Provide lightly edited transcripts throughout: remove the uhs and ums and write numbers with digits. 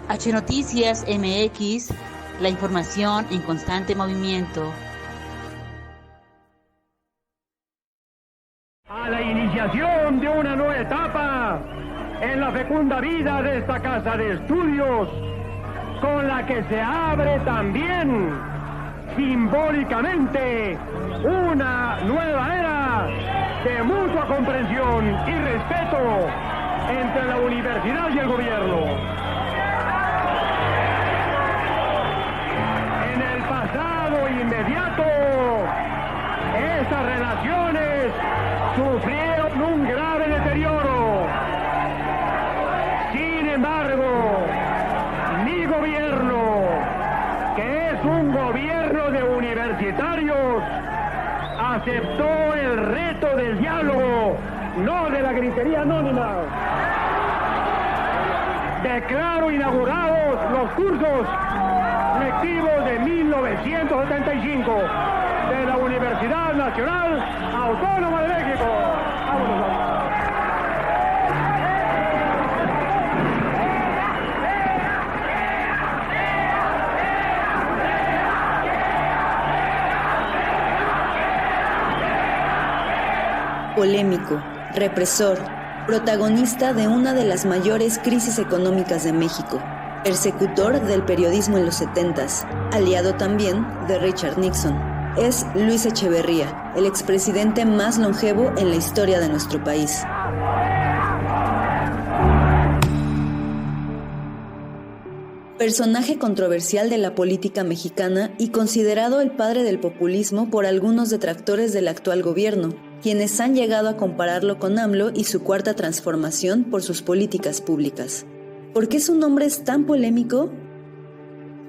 H Noticias MX, la información en constante movimiento. A la iniciación de una nueva etapa en la fecunda vida de esta casa de estudios, con la que se abre también simbólicamente una nueva era de mutua comprensión y respeto entre la universidad y el gobierno. En el pasado inmediato, esas relaciones sufrieron un grave deterioro. Sin embargo, mi gobierno, que es un gobierno de universitarios, aceptó el reto del diálogo, no de la gritería anónima. Declaro inaugurados los cursos lectivos de 1975 de la Universidad Nacional Autónoma de México. ¡Vámonos! Polémico, represor, protagonista de una de las mayores crisis económicas de México, persecutor del periodismo en los 70s, aliado también de Richard Nixon. Es Luis Echeverría, el expresidente más longevo en la historia de nuestro país. Personaje controversial de la política mexicana y considerado el padre del populismo por algunos detractores del actual gobierno, quienes han llegado a compararlo con AMLO y su cuarta transformación por sus políticas públicas. ¿Por qué su nombre es tan polémico?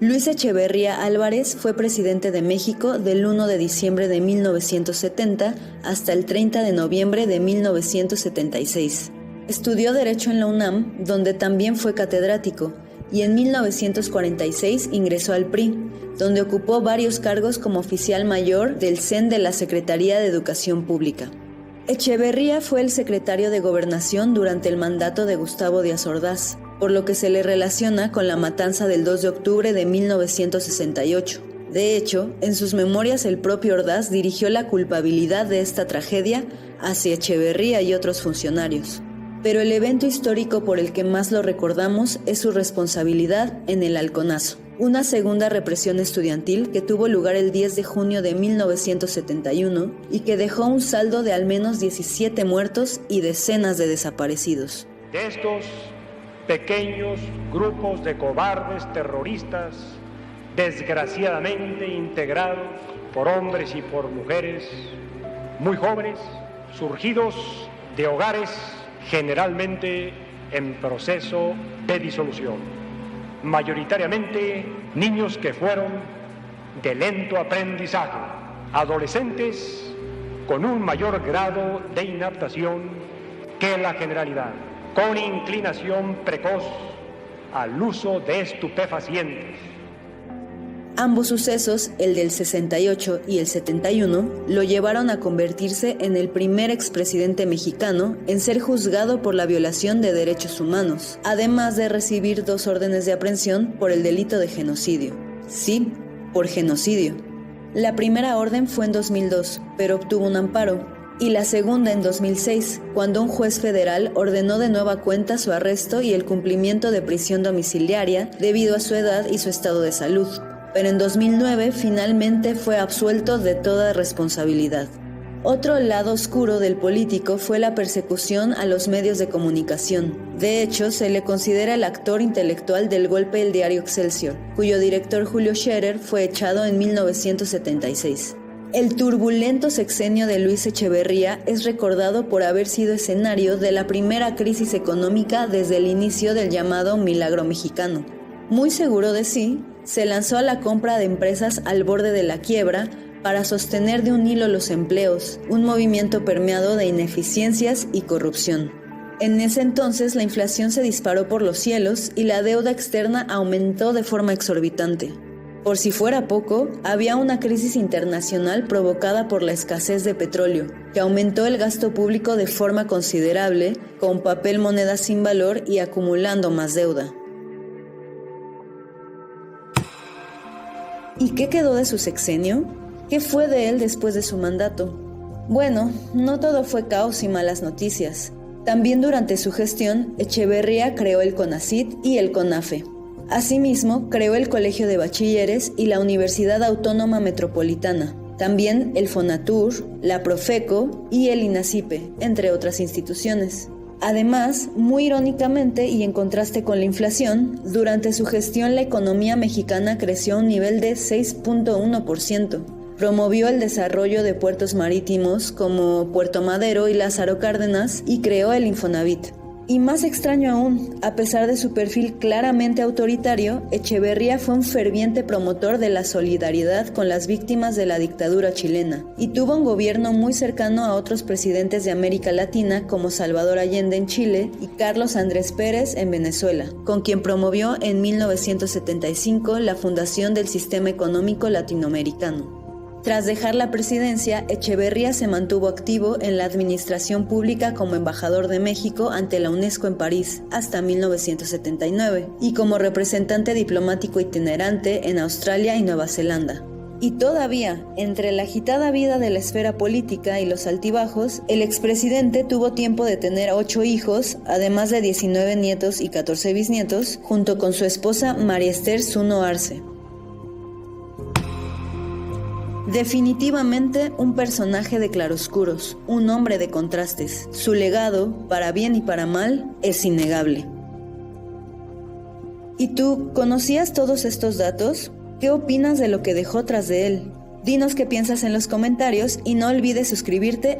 Luis Echeverría Álvarez fue presidente de México del 1 de diciembre de 1970 hasta el 30 de noviembre de 1976. Estudió Derecho en la UNAM, donde también fue catedrático, y en 1946 ingresó al PRI, donde ocupó varios cargos como oficial mayor del CEN de la Secretaría de Educación Pública. Echeverría fue el secretario de Gobernación durante el mandato de Gustavo Díaz Ordaz, por lo que se le relaciona con la matanza del 2 de octubre de 1968. De hecho, en sus memorias el propio Ordaz dirigió la culpabilidad de esta tragedia hacia Echeverría y otros funcionarios. Pero el evento histórico por el que más lo recordamos es su responsabilidad en el Halconazo, una segunda represión estudiantil que tuvo lugar el 10 de junio de 1971 y que dejó un saldo de al menos 17 muertos y decenas de desaparecidos. De estos pequeños grupos de cobardes terroristas, desgraciadamente integrados por hombres y por mujeres muy jóvenes, surgidos de hogares generalmente en proceso de disolución, mayoritariamente niños que fueron de lento aprendizaje, adolescentes con un mayor grado de inaptación que la generalidad, con inclinación precoz al uso de estupefacientes. Ambos sucesos, el del 68 y el 71, lo llevaron a convertirse en el primer expresidente mexicano en ser juzgado por la violación de derechos humanos, además de recibir 2 órdenes de aprehensión por el delito de genocidio. Sí, por genocidio. La primera orden fue en 2002, pero obtuvo un amparo, y la segunda en 2006, cuando un juez federal ordenó de nueva cuenta su arresto y el cumplimiento de prisión domiciliaria debido a su edad y su estado de salud. Pero en 2009 finalmente fue absuelto de toda responsabilidad. Otro lado oscuro del político fue la persecución a los medios de comunicación. De hecho, se le considera el actor intelectual del golpe del diario Excelsior, cuyo director Julio Scherer fue echado en 1976. El turbulento sexenio de Luis Echeverría es recordado por haber sido escenario de la primera crisis económica desde el inicio del llamado Milagro Mexicano. Muy seguro de sí, se lanzó a la compra de empresas al borde de la quiebra para sostener de un hilo los empleos, un movimiento permeado de ineficiencias y corrupción. En ese entonces la inflación se disparó por los cielos y la deuda externa aumentó de forma exorbitante. Por si fuera poco, había una crisis internacional provocada por la escasez de petróleo, que aumentó el gasto público de forma considerable, con papel moneda sin valor y acumulando más deuda. ¿Y qué quedó de su sexenio? ¿Qué fue de él después de su mandato? Bueno, no todo fue caos y malas noticias. También durante su gestión, Echeverría creó el CONACYT y el CONAFE. Asimismo, creó el Colegio de Bachilleres y la Universidad Autónoma Metropolitana. También el FONATUR, la Profeco y el INACIPE, entre otras instituciones. Además, muy irónicamente y en contraste con la inflación, durante su gestión la economía mexicana creció a un nivel de 6.1%. Promovió el desarrollo de puertos marítimos como Puerto Madero y Lázaro Cárdenas y creó el Infonavit. Y más extraño aún, a pesar de su perfil claramente autoritario, Echeverría fue un ferviente promotor de la solidaridad con las víctimas de la dictadura chilena y tuvo un gobierno muy cercano a otros presidentes de América Latina como Salvador Allende en Chile y Carlos Andrés Pérez en Venezuela, con quien promovió en 1975 la fundación del Sistema Económico Latinoamericano. Tras dejar la presidencia, Echeverría se mantuvo activo en la administración pública como embajador de México ante la UNESCO en París hasta 1979 y como representante diplomático itinerante en Australia y Nueva Zelanda. Y todavía, entre la agitada vida de la esfera política y los altibajos, el expresidente tuvo tiempo de tener 8 hijos, además de 19 nietos y 14 bisnietos, junto con su esposa María Esther Zuno Arce. Definitivamente un personaje de claroscuros, un hombre de contrastes. Su legado, para bien y para mal, es innegable. ¿Y tú, conocías todos estos datos? ¿Qué opinas de lo que dejó tras de él? Dinos qué piensas en los comentarios y no olvides suscribirte